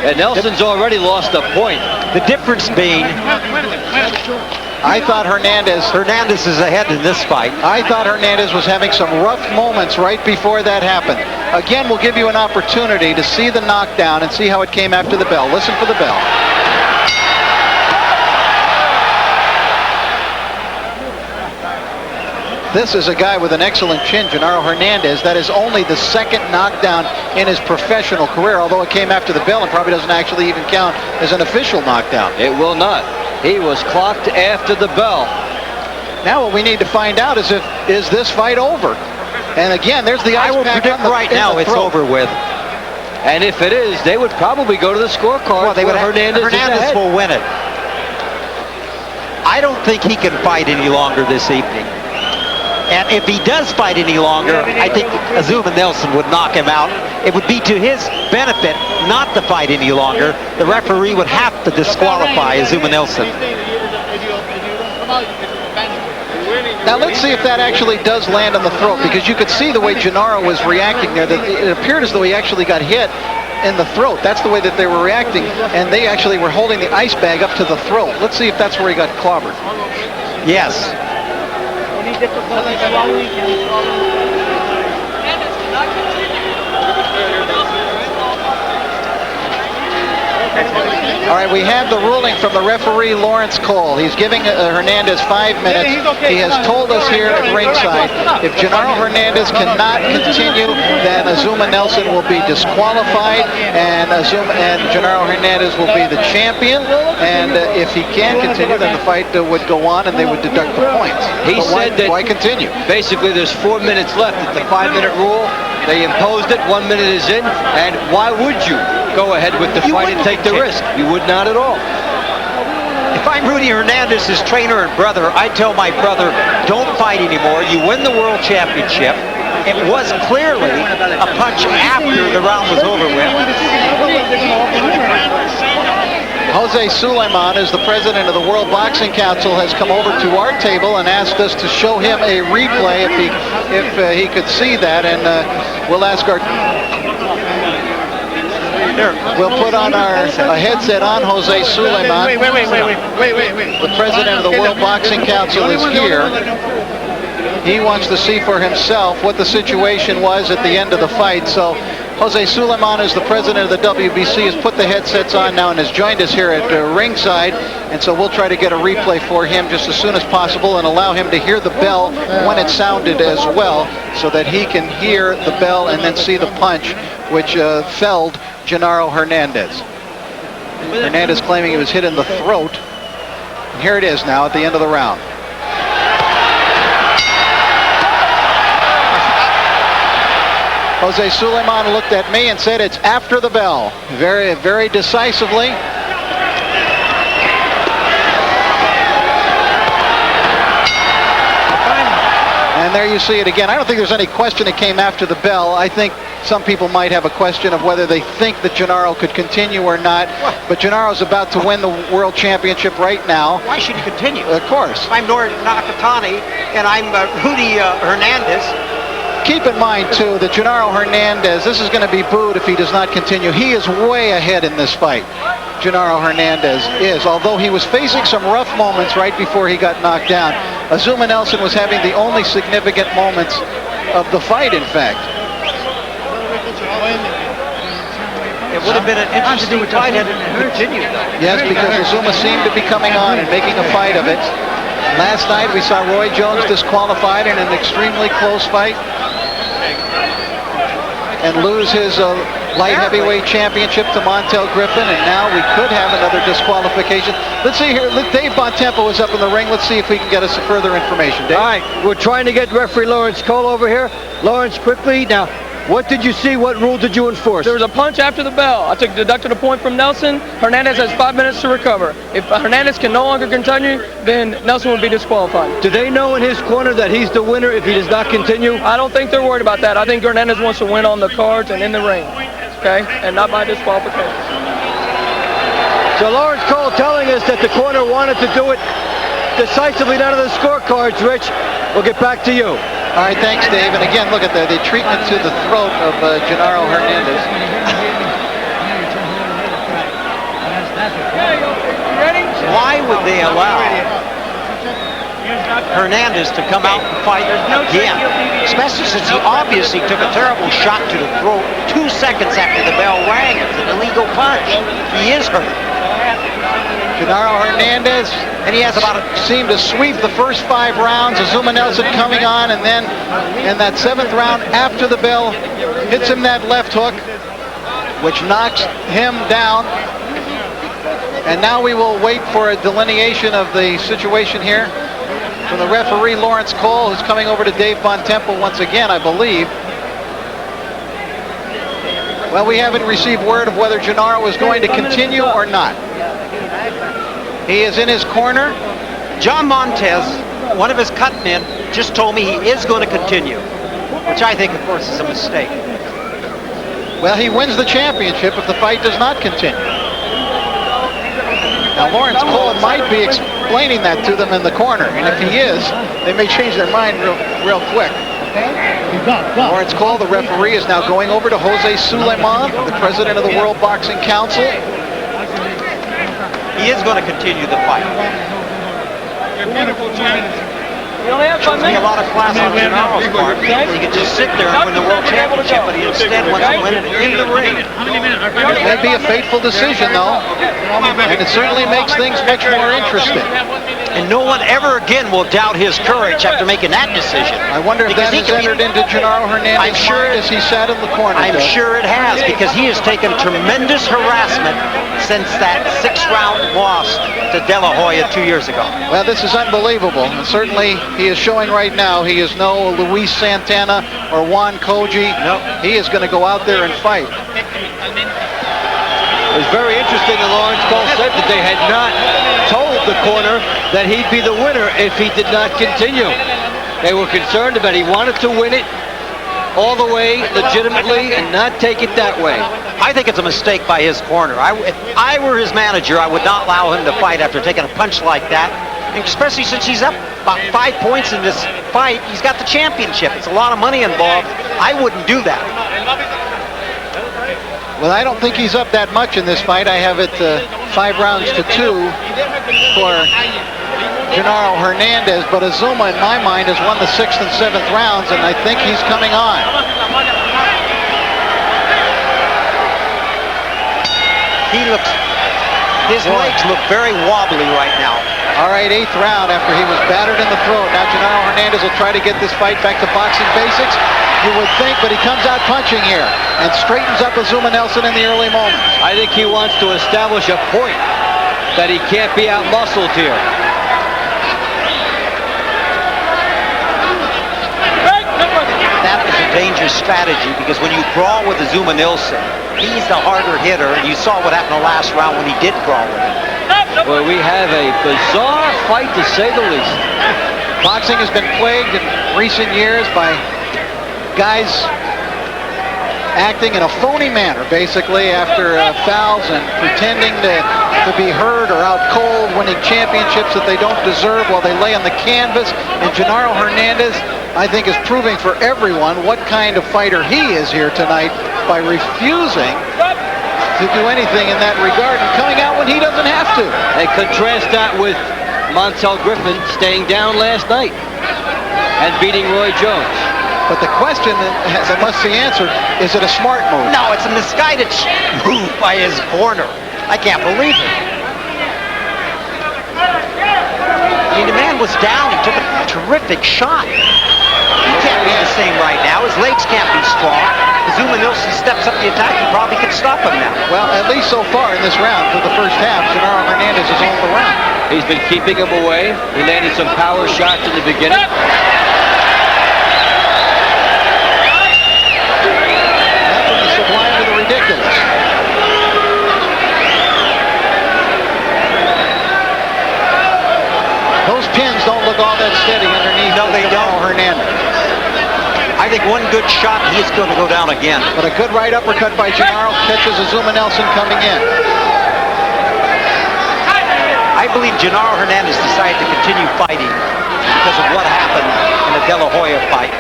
And Nelson's already lost a point. The difference being, I thought Hernandez is ahead in this fight. I thought Hernandez was having some rough moments right before that happened. Again, we'll give you an opportunity to see the knockdown and see how it came after the bell. Listen for the bell. This is a guy with an excellent chin, Genaro Hernandez. That is only the second knockdown in his professional career, although it came after the bell and probably doesn't actually even count as an official knockdown. It will not. He was clocked after the bell. Now what we need to find out is is this fight over? And again, there's the ice I will pack predict right now it's over with. And if it is, they would probably go to the scorecard. Well, they would Hernandez will win it. I don't think he can fight any longer this evening. And if he does fight any longer, I think Azumah Nelson would knock him out. It would be to his benefit not to fight any longer. The referee would have to disqualify Azumah Nelson. Now let's see if that actually does land on the throat, because you could see the way Genaro was reacting there, that it appeared as though he actually got hit in the throat. That's the way that they were reacting, and they actually were holding the ice bag up to the throat. Let's see if that's where he got clobbered. Yes. All right, we have the ruling from the referee, Lawrence Cole. He's giving Hernandez 5 minutes. He has told us here at ringside, if Genaro Hernandez cannot continue, then Azumah Nelson will be disqualified, and Genaro Hernandez will be the champion. And if he can continue, then the fight would go on, and they would deduct the points. He said that why continue? Basically, there's 4 minutes left. It's a 5-minute rule. They imposed it. 1 minute is in, and why would you go ahead with the fight and take the risk? You would not at all. If I'm Rudy Hernandez's trainer and brother, I tell my brother, don't fight anymore. You win the world championship. It was clearly a punch after the round was over with. Jose Sulaiman, as the president of the World Boxing Council, has come over to our table and asked us to show him a replay if he could see that, and we'll ask our... We'll put on a headset on Jose Sulaiman. Wait. The president of the World Boxing Council is here. He wants to see for himself what the situation was at the end of the fight. So Jose Suleiman, who's the president of the WBC, has put the headsets on now and has joined us here at ringside. And so we'll try to get a replay for him just as soon as possible and allow him to hear the bell when it sounded as well, so that he can hear the bell and then see the punch which felled Genaro Hernandez. Hernandez claiming he was hit in the throat. And here it is now at the end of the round. Jose Suleiman looked at me and said it's after the bell. Very, very decisively. And there you see it again. I don't think there's any question it came after the bell. I think some people might have a question of whether they think that Genaro could continue or not. But Genaro's about to win the World Championship right now. Why should he continue? Of course. I'm Nor Nakatani, and I'm Rudy Hernandez. Keep in mind, too, that Genaro Hernandez, this is going to be booed if he does not continue. He is way ahead in this fight. Genaro Hernandez is, although he was facing some rough moments right before he got knocked down. Azumah Nelson was having the only significant moments of the fight, in fact. It would have been an interesting fight had it continued, though. Yes, because Azumah seemed to be coming on and making a fight of it. Last night we saw Roy Jones disqualified in an extremely close fight and lose his light heavyweight championship to Montel Griffin, and now we could have another disqualification. Let's see here. Dave Bontempo is up in the ring. Let's see if we can get us some further information. Dave? All right, we're trying to get referee Lawrence Cole over here. Lawrence, quickly, now, what did you see? What rule did you enforce? There was a punch after the bell. I deducted a point from Nelson. Hernandez has 5 minutes to recover. If Hernandez can no longer continue, then Nelson will be disqualified. Do they know in his corner that he's the winner if he does not continue? I don't think they're worried about that. I think Hernandez wants to win on the cards and in the ring, okay, and not by disqualification. So Lawrence Cole telling us that the corner wanted to do it decisively down to the scorecards. Rich, we'll get back to you. All right, thanks, Dave. And again, look at the treatment to the throat of Genaro Hernandez. Why would they allow Hernandez to come out and fight again? Especially since he obviously took a terrible shot to the throat 2 seconds after the bell rang. It's an illegal punch. He is hurt. Genaro Hernandez, And he has seemed to sweep the first 5 rounds. Azumah Nelson coming on, and then in that 7th round after the bell, hits him that left hook, which knocks him down. And now we will wait for a delineation of the situation here from the referee Lawrence Cole, who's coming over to Dave Bontempo once again, I believe. Well, we haven't received word of whether Genaro is going to continue or not. He is in his corner. John Montez, one of his cut men, just told me he is going to continue, which I think, of course, is a mistake. Well, he wins the championship if the fight does not continue. Now, Lawrence Cole might be explaining that to them in the corner, and if he is, they may change their mind real quick. Lawrence Cole, the referee, is now going over to Jose Suleiman, the president of the World Boxing Council. He is going to continue the fight. You only have 5 There's a minutes. lot of class on Genaro's part. He could just sit there and win the World Championship, but he instead wants to win it in the ring. It may be a fateful decision, though, and it certainly makes things much more interesting. And no one ever again will doubt his courage after making that decision. I wonder if that has entered into Genaro Hernandez's mind as he sat in the corner. I'm sure it has, because he has taken tremendous harassment since that 6-round loss to De La Hoya 2 years ago. Well, this is unbelievable, and certainly he is showing right now he is no Luis Santana or Juan Koji. No. He is going to go out there and fight. It was very interesting that Lawrence Cole said that they had not told the corner that he'd be the winner if he did not continue. They were concerned about he wanted to win it all the way legitimately and not take it that way. I think it's a mistake by his corner. If I were his manager, I would not allow him to fight after taking a punch like that, and especially since he's up about 5 points in this fight. He's got the championship. It's a lot of money involved. I wouldn't do that. Well, I don't think he's up that much in this fight. I have it 5 rounds to 2 for Genaro Hernandez, but Azumah, in my mind, has won the 6th and 7th rounds, and I think he's coming on. His legs look very wobbly right now. All right, 8th round after he was battered in the throat. Now Genaro Hernandez will try to get this fight back to boxing basics. You would think, but he comes out punching here and straightens up Azumah Nelson in the early moments. I think he wants to establish a point that he can't be out-muscled here. That is a dangerous strategy because when you brawl with Azumah Nelson, he's the harder hitter. You saw what happened the last round when he did brawl with him. Well, we have a bizarre fight to say the least. Boxing has been plagued in recent years by guys acting in a phony manner, basically, after fouls and pretending to be hurt or out cold, winning championships that they don't deserve while they lay on the canvas. And Genaro Hernandez, I think, is proving for everyone what kind of fighter he is here tonight by refusing to do anything in that regard and coming out when he doesn't have to. And contrast that with Montel Griffin staying down last night and beating Roy Jones. But the question that must be answered, is it a smart move? No, it's a misguided move by his corner. I can't believe it. I mean, the man was down. He took a terrific shot. He can't be the same right now. His legs can't be strong. Azumah Nelson steps up the attack. He probably could stop him now. Well, at least so far in this round, for the first half, Genaro Hernandez is on the round. He's been keeping him away. He landed some power shots in the beginning. Sublime to the ridiculous. Those pins don't look all that steady underneath. No, they don't. Hernandez. I think one good shot, he's going to go down again. But a good right uppercut by Genaro catches Azumah Nelson coming in. I believe Genaro Hernandez decided to continue fighting because of what happened in the De La Hoya fight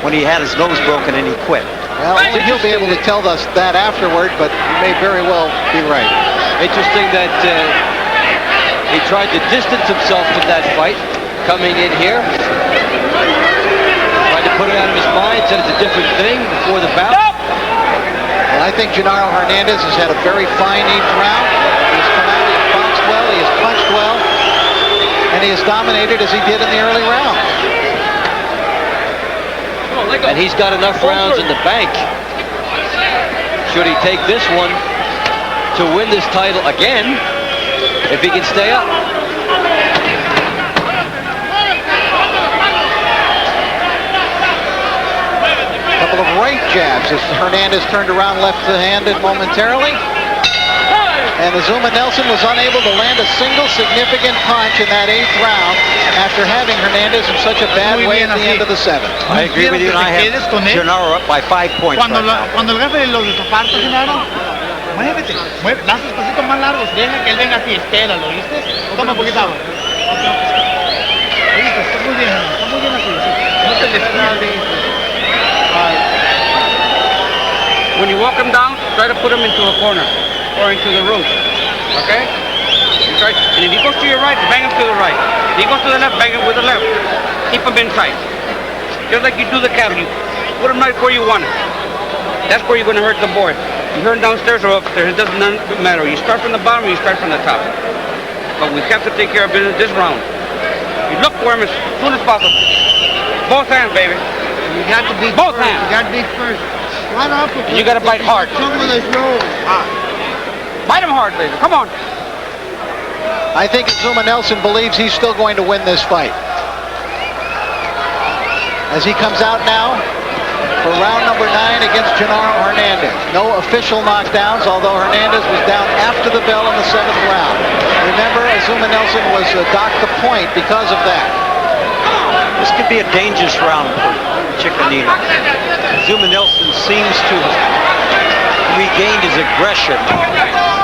when he had his nose broken and he quit. Well, only he'll be able to tell us that afterward, but he may very well be right. Interesting that he tried to distance himself from that fight coming in here. Tried to put it out of his mind, said it's a different thing before the bout. Well, I think Genaro Hernandez has had a very fine 8th round. He has come out, he has boxed well, he has punched well, and he has dominated as he did in the early rounds. And he's got enough rounds in the bank, should he take this one, to win this title again, if he can stay up. A couple of right jabs as Hernandez turned around left-handed momentarily. And Azumah Nelson was unable to land a single significant punch in that 8th round after having Hernandez in such a bad way at the end of the 7th. I agree with you, and I have Genaro up by 5 points Cuando el jefe lo desaparta, Genaro, muévete, das los pasitos más largos, deja que él venga así, espéralo, ¿viste? Toma un poquito agua. ¿Viste? Está muy bien así, no te descuides. When you walk him down, try to put him into a corner or into the room. Okay? You try, and if he goes to your right, bang him to the right. If he goes to the left, bang him with the left. Keep him inside. Just like you do the cattle. You put him right where you want it. That's where you're going to hurt the boy. You hurt him downstairs or upstairs, it doesn't matter. You start from the bottom or you start from the top. But we have to take care of business this round. You look for him as soon as possible. Both hands, baby. You got to be Both first. hands. You got to be first. One uppercut. And you got to bite hard. Bite him hard, baby. Come on. I think Azumah Nelson believes he's still going to win this fight. As he comes out now for round number 9 against Genaro Hernandez. No official knockdowns, although Hernandez was down after the bell in the 7th round. Remember, Azumah Nelson was docked the point because of that. This could be a dangerous round for Chicanino. Azumah Nelson seems to have regained his aggression.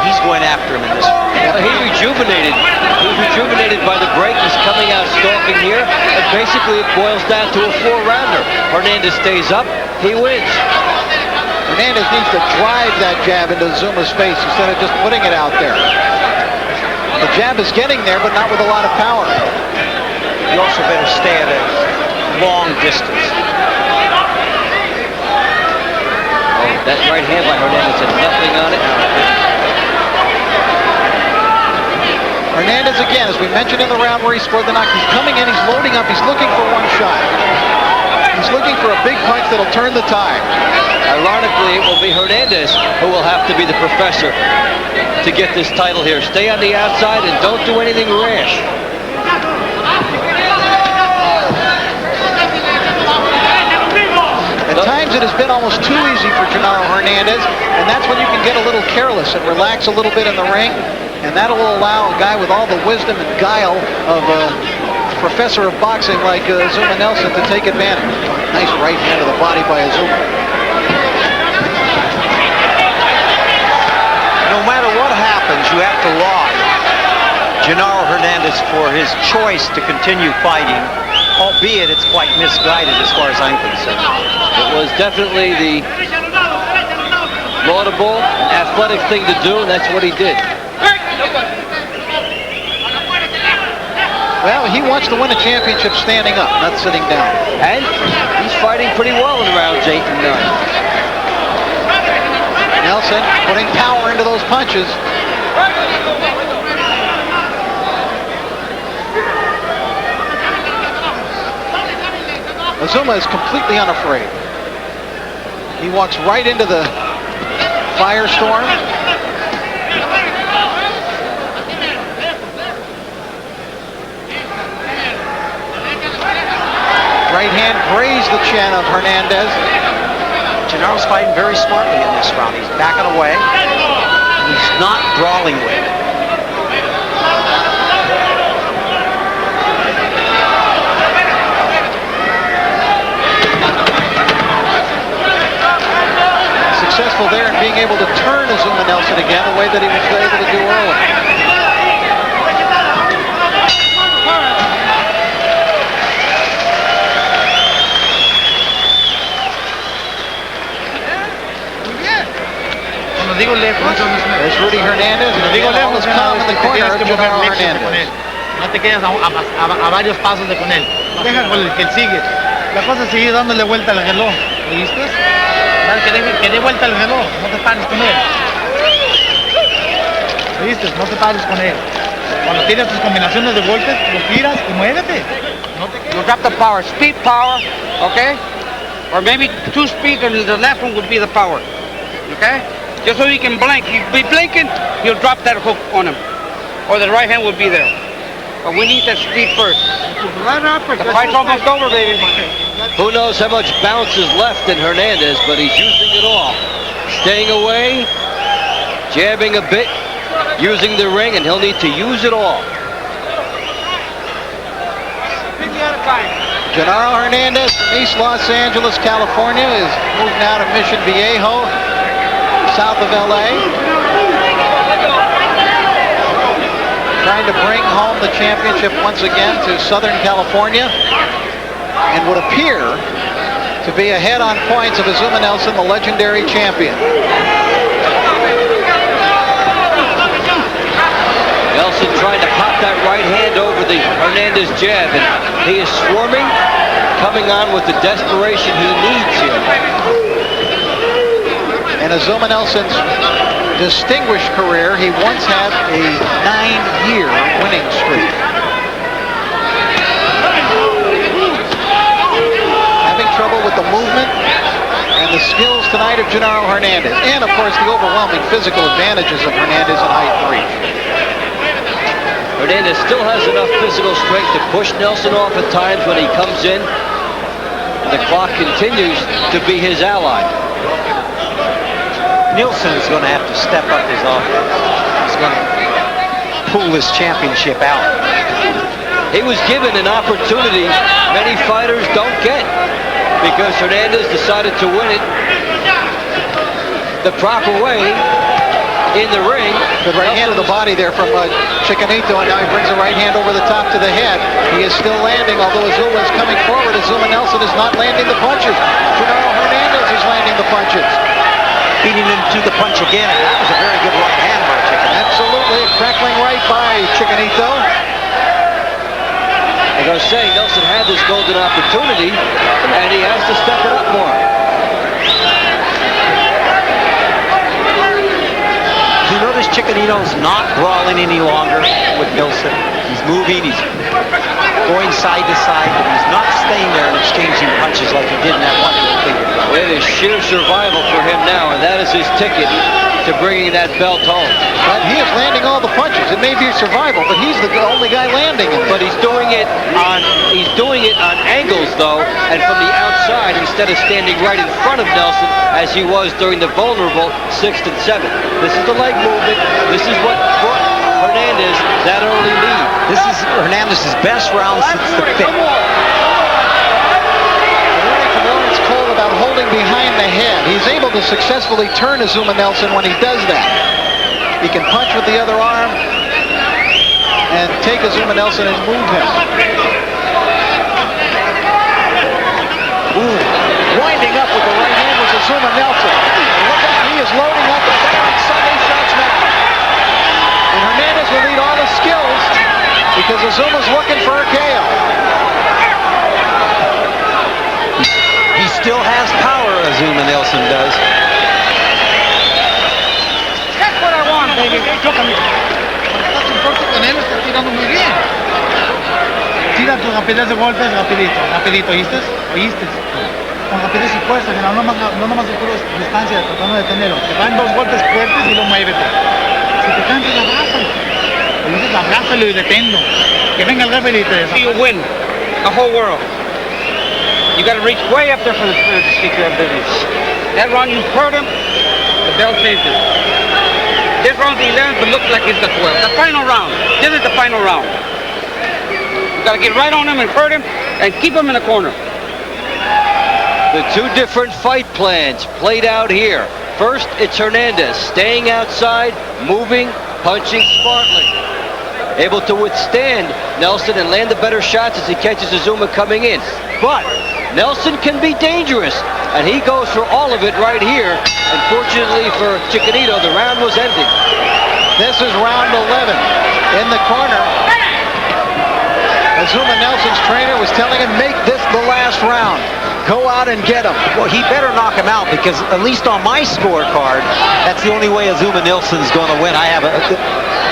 He's going after him in this one. He rejuvenated. He was rejuvenated by the break. He's coming out stalking here. And basically it boils down to a 4-rounder. Hernandez stays up. He wins. Hernandez needs to drive that jab into Azumah's face instead of just putting it out there. The jab is getting there, but not with a lot of power. You also better stay at a long distance. Oh, that right hand by Hernandez had nothing on it. Hernandez again, as we mentioned in the round where he scored the knock, he's coming in, he's loading up, he's looking for one shot. He's looking for a big punch that'll turn the tide. Ironically, it will be Hernandez who will have to be the professor to get this title here. Stay on the outside and don't do anything rash. At times it has been almost too easy for Genaro Hernandez, and that's when you can get a little careless and relax a little bit in the ring, and that will allow a guy with all the wisdom and guile of a professor of boxing like Azumah Nelson to take advantage. Nice right hand to the body by Azumah. No matter what happens, you have to laud Genaro Hernandez for his choice to continue fighting, albeit it's quite misguided as far as I'm concerned. It was definitely the laudable, athletic thing to do, and that's what he did. Well, he wants to win a championship standing up, not sitting down. And he's fighting pretty well in rounds 8 and 9. Nelson putting power into those punches. Azumah is completely unafraid. He walks right into the firestorm. Right hand grazed the chin of Hernandez. Genaro's fighting very smartly in this round. He's backing away. He's not brawling with it. Successful there in being able to turn Azumah Nelson again the way that he was able to do earlier. Digo lejos, There's Rudy Hernandez, and digo all lejos, is calm in the corner of Genaro con él. Hernandez. No te quedes a varios pasos de con él. Deja con el que sigue. La cosa es seguir dándole vuelta al reloj. ¿Oíste? Que dé vuelta al reloj. No te pares con él. ¿Oíste? No te pares con él. Cuando tienes tus combinaciones de golpes, lo tiras y muévete. No te quedes. You drop the power, speed power, okay? Or maybe two speed and the left one would be the power, okay? Just so he can blink. He'll be blinking, you'll drop that hook on him. Or the right hand will be there. But we need that speed first. The fight's almost over, baby. Who knows how much bounce is left in Hernandez, but he's using it all. Staying away, jabbing a bit, using the ring, and he'll need to use it all. Genaro Hernandez from East Los Angeles, California, is moved now to Mission Viejo, south of LA. Trying to bring home the championship once again to Southern California, and would appear to be ahead on points of Azumah Nelson, the legendary champion. Nelson trying to pop that right hand over the Hernandez jab, and he is swarming, coming on with the desperation he needs here. In Azumah Nelson's distinguished career, he once had a 9-year winning streak. Having trouble with the movement and the skills tonight of Genaro Hernandez, and of course the overwhelming physical advantages of Hernandez in height and reach. Hernandez still has enough physical strength to push Nelson off at times when he comes in. And the clock continues to be his ally. Nelson is going to have to step up his offense. He's going to pull this championship out. He was given an opportunity many fighters don't get, because Hernandez decided to win it the proper way in the ring. Good right hand to the body there from Chicanito, and now he brings a right hand over the top to the head. He is still landing, although Azumah is coming forward. Azumah Nelson is not landing the punches. Genaro Hernandez is landing the punches. Beating him to the punch again, and that was a very good right hand by Chicanito. Absolutely, a crackling right by Chicanito. Like I was saying, Nelson had this golden opportunity, and he has to step it up more. You notice Chicanino's not brawling any longer with Nelson. He's moving, he's going side to side, but he's not staying there and exchanging punches like he did in that one figure. It is sheer survival for him now, and that is his ticket to bringing that belt home. But he is landing all the punches. It may be survival, but he's the only guy landing it. But he's doing it on angles though, and from the outside instead of standing right in front of Nelson as he was during the vulnerable 6th and 7th. This is the leg movement. This is what brought Hernandez that early lead. This is Hernandez's best round since the 5th. Learning from Lawrence Cole about holding behind the head. He's able to successfully turn Azumah Nelson when he does that. He can punch with the other arm and take Azumah Nelson and move him. Ooh, winding up with the right hand was Azumah Nelson. And look out, he is loading up and firing Sunday shots now. And Hernandez will need all the skills because Azumah's looking for a KO. He still has power, Azumah Nelson does. That's what I want, baby. Tócame. Estás en corto con él, estás tirando muy bien. Tira tus rapidez de golpes rapidito, rapidito, ¿oíste? ¿Oíste? Con rapidez y fuerza, no nomás de pura distancia, tratando de detenerlo. Te dan 2 golpes fuertes y lo muévete. Si te cansas, abrázalo. Oíste, abrázalo y deténlo. Que venga el referee y te So you win the whole world. You got to reach way up there for the speaker of business. That round you hurt him, the bell changes. This round's the 11th, but looks like it's the 12th. The final round. This is the final round. You got to get right on him and hurt him and keep him in the corner. The two different fight plans played out here. First, it's Hernandez staying outside, moving, punching smartly. Able to withstand Nelson and land the better shots as he catches Azumah coming in. But Nelson can be dangerous, and he goes for all of it right here. Unfortunately for Chicanino, the round was ending. This is round 11. In the corner, Azumah Nelson's trainer was telling him, make this the last round. Go out and get him. Well, he better knock him out because at least on my scorecard, that's the only way Azumah Nelson's going to win. I have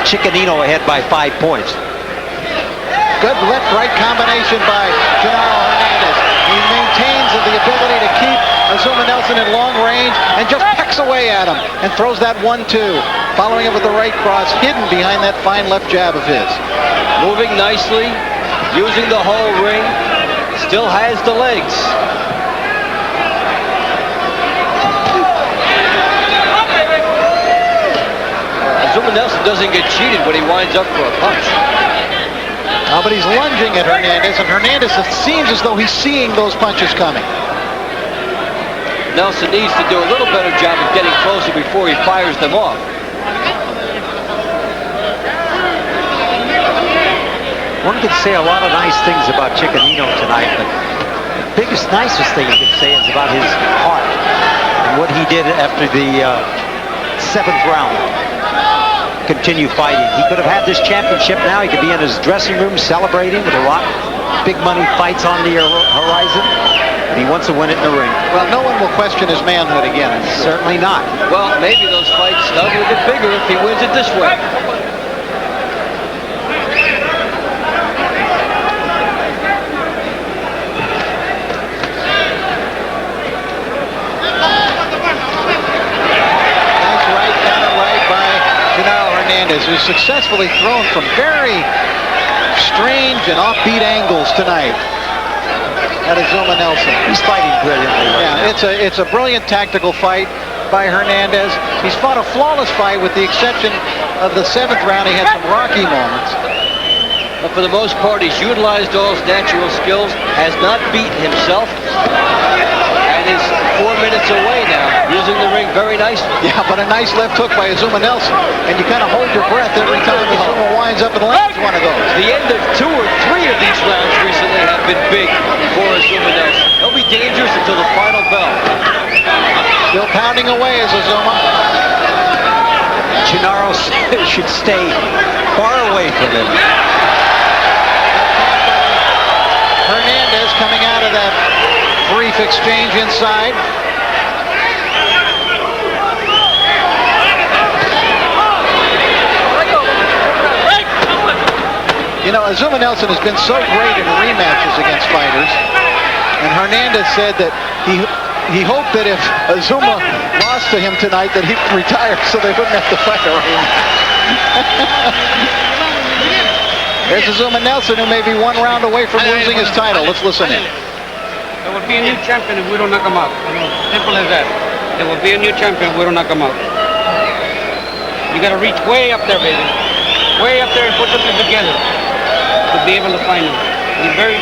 Chicanino ahead by 5 points. Good left-right combination by Genaro Hernandez. He maintains the ability to keep Azumah Nelson at long range and just pecks away at him and throws that 1-2, following it with the right cross, hidden behind that fine left jab of his. Moving nicely, using the whole ring, still has the legs. Azumah Nelson doesn't get cheated when he winds up for a punch. But he's lunging at Hernandez, and Hernandez, it seems as though he's seeing those punches coming. Nelson needs to do a little better job of getting closer before he fires them off. One could say a lot of nice things about Chicanino tonight, but the biggest, nicest thing you could say is about his heart and what he did after the 7th round. Continue fighting. He could have had this championship now. He could be in his dressing room celebrating with a lot of big money fights on the horizon. And he wants to win it in the ring. Well, no one will question his manhood again. Certainly not. Well, maybe those fights will get bigger if he wins it this way. Who's successfully thrown from very strange and offbeat angles tonight at Azumah Nelson. He's fighting brilliantly. Yeah, it's a brilliant tactical fight by Hernandez. He's fought a flawless fight with the exception of the 7th round. He had some rocky moments. But for the most part, he's utilized all his natural skills, has not beaten himself, and is 4 minutes away now, using the ring very nicely. Yeah, but a nice left hook by Azumah Nelson, and you kind of hold your breath every time Azumah winds up and lands one of those. The end of 2 or 3 of these rounds recently have been big for Azumah Nelson. He'll be dangerous until the final bell. Still pounding away as Azumah. Genaro should stay far away from him. Hernandez coming out of that brief exchange inside. You know, Azumah Nelson has been so great in rematches against fighters, and Hernandez said that he hoped that if Azumah lost to him tonight that he'd retire so they wouldn't have to fight a rematch. There's Azumah Nelson, who may be one round away from losing his title. Let's listen in. There will be a new champion if we don't knock him out. Simple as that. There will be a new champion if we don't knock him out. You got to reach way up there, baby. Way up there and put something together to be able to find him. He's very...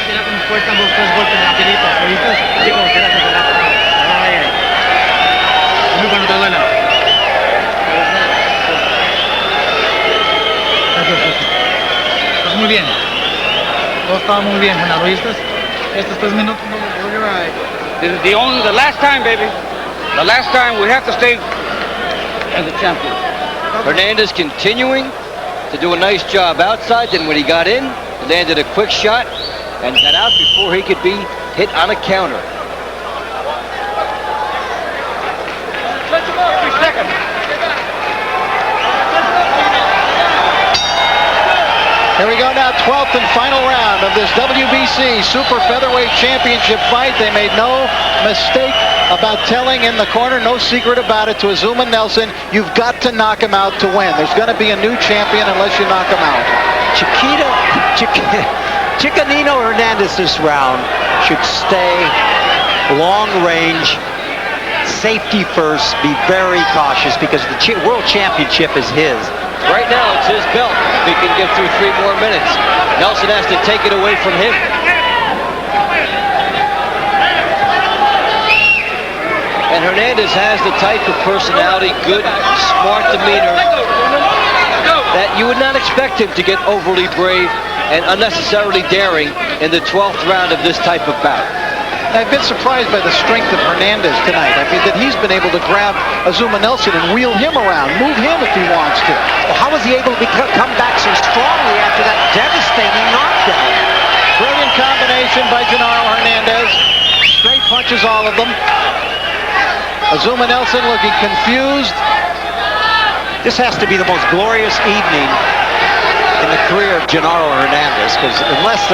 Muy bien. Todo estaba muy bien, Genaro. ¿Viste? Estos 3 minutos no lo you're right. This is the last time, baby. The last time we have to stay as a champion. Hernandez continuing to do a nice job outside. Then when he got in, landed a quick shot and got out before he could be hit on a counter. Touch him up every second. Here we go now, 12th and final round of this WBC Super Featherweight Championship fight. They made no mistake about telling in the corner, no secret about it, to Azumah Nelson, you've got to knock him out to win. There's going to be a new champion unless you knock him out. Chicanino Hernandez this round should stay long range, safety first, be very cautious because the World Championship is his. Right now, it's his belt. If he can get through 3 more minutes, Nelson has to take it away from him. And Hernandez has the type of personality, good, smart demeanor, that you would not expect him to get overly brave and unnecessarily daring in the 12th round of this type of bout. I've been surprised by the strength of Hernandez tonight. I mean, that he's been able to grab Azumah Nelson and wheel him around, move him if he wants to. Well, how was he able to come back so strongly after that devastating knockdown? Brilliant combination by Genaro Hernandez. Straight punches, all of them. Azumah Nelson looking confused. This has to be the most glorious evening in the career of Genaro Hernandez, because unless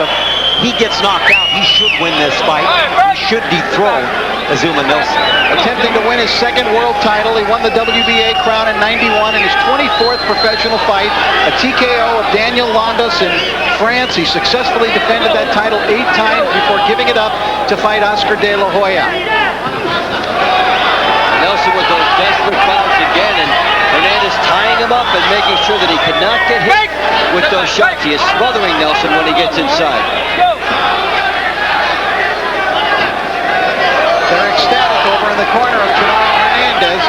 he gets knocked out, he should win this fight. He should dethrone Azumah Nelson. Attempting to win his 2nd world title. He won the WBA crown in '91 in his 24th professional fight. A TKO of Daniel Londos in France. He successfully defended that title 8 times before giving it up to fight Oscar De La Hoya. Nelson with those desperate fouls again, and Hernandez tying him up and making sure that he cannot get hit with those shots. He is smothering Nelson when he gets inside. They're ecstatic over in the corner of Genaro Hernandez.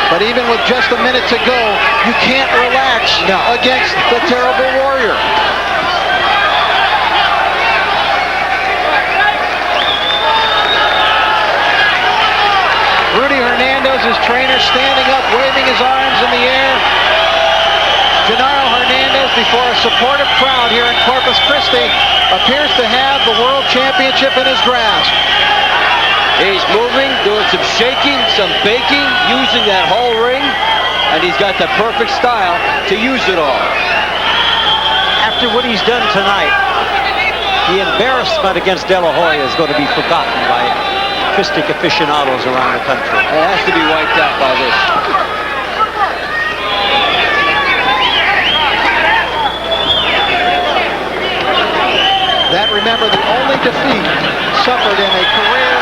But even with just a minute to go, you can't relax against the terrible warrior. Rudy Hernandez, his trainer, standing up, waving his arms in the air. Genaro Hernandez, before a supportive crowd here in Corpus Christi, appears to have the World Championship in his grasp. He's moving, doing some shaking, some baking, using that whole ring, and he's got the perfect style to use it all. After what he's done tonight, the embarrassment against De La Hoya is going to be forgotten by fistic aficionados around the country. It has to be wiped out by this. That, remember, the only defeat suffered in a career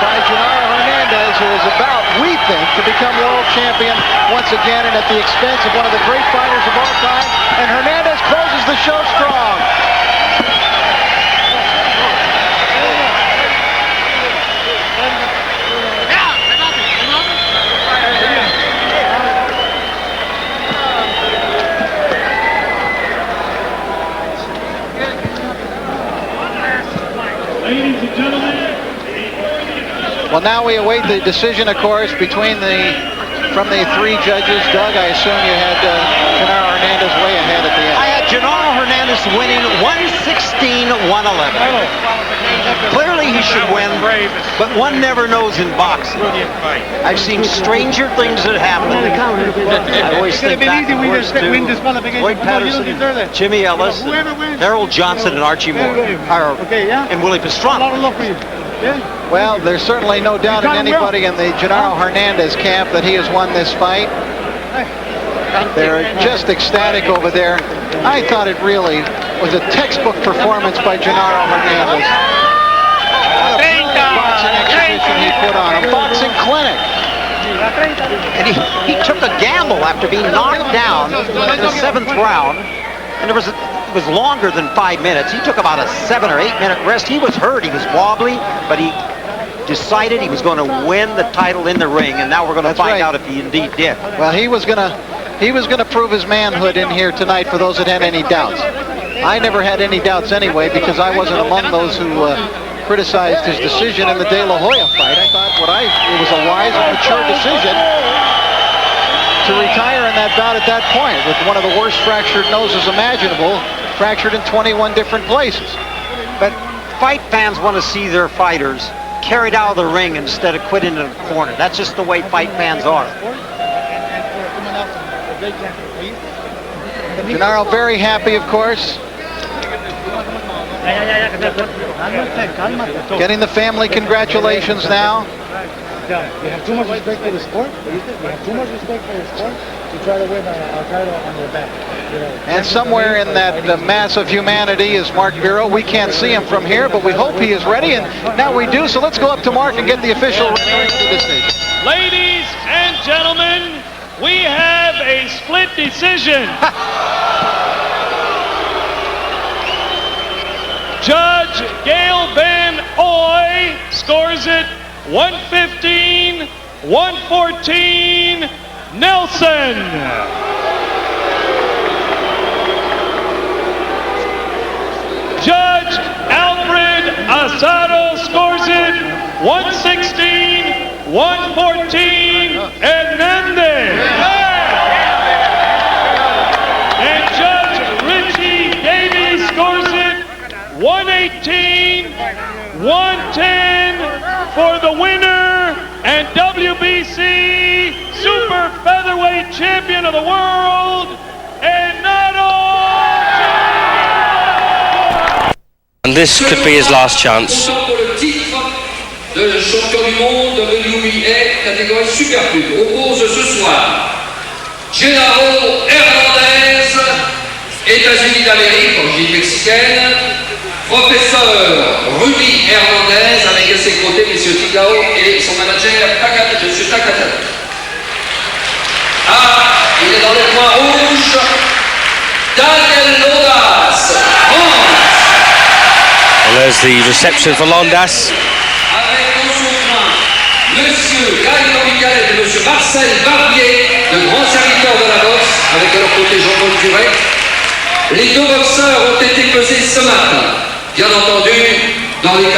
by Genaro Hernandez, who is about, we think, to become world champion once again, and at the expense of one of the great fighters of all time. And Hernandez closes the show strong. Ladies and gentlemen. Well, now we await the decision, of course, from the 3 judges. Doug, I assume you had Genaro Hernandez way ahead at the end. I had Genaro Hernandez winning 116-111. 111. Clearly he should win, but one never knows in boxing. I've seen stranger things that happen. I always think back to Lloyd Patterson, Jimmy Ellis, Harold Johnson, and Archie Moore, and Willie Pastrana. Well, there's certainly no doubt in anybody in the Genaro Hernandez camp that he has won this fight. They're just ecstatic over there. I thought it really was a textbook performance by Genaro Hernandez. What a boxing exhibition he put on, a boxing clinic. And he took a gamble after being knocked down in the 7th round. And it was longer than 5 minutes. He took about a 7 or 8 minute rest. He was hurt, he was wobbly, but he decided he was going to win the title in the ring, and now we're going to find out if he indeed did. Well, he was going to prove his manhood in here tonight for those that had any doubts. I never had any doubts anyway, because I wasn't among those who criticized his decision in the De La Hoya fight. I thought it was a wise and mature decision to retire in that bout at that point with one of the worst fractured noses imaginable, fractured in 21 different places. But fight fans want to see their fighters carried out of the ring instead of quit into the corner. That's just the way fight fans are. Genaro very happy, of course. Getting the family congratulations now. You have too much respect for the sport. You have too much respect for the sport to try to win a title on your back. And somewhere in that mass of humanity is Mark Vero. We can't see him from here, but we hope he is ready, and now we do. So let's go up to Mark and get the official rendering of the decision. Ladies and gentlemen, we have a split decision. Judge Gail Van Oy scores it 115-114 Nelson. Judge Alfred Asado scores it 116-114 Hernandez. And Judge Richie Davies scores it 118-110 for the winner and WBC Super Featherweight Champion of the World, Genaro. And this could be his last chance. De champion du monde WBA catégorie super pub. Oppose ce soir Genaro Hernandez, États-Unis d'Amérique, origine mexicaine, professeur Rudy Hernandez, avec à ses côtés M. Tiglao et son manager M. Takata. Ah, il est dans le coin rouge, Daniel Londas, France. Well, there's the reception for Londas. Monsieur Gallo Michael et Monsieur Marcel Barbier, de grands serviteurs de la boxe, avec à leur côté Jean-Paul Duret. Les deux boxeurs ont été pesés ce matin, bien entendu, dans les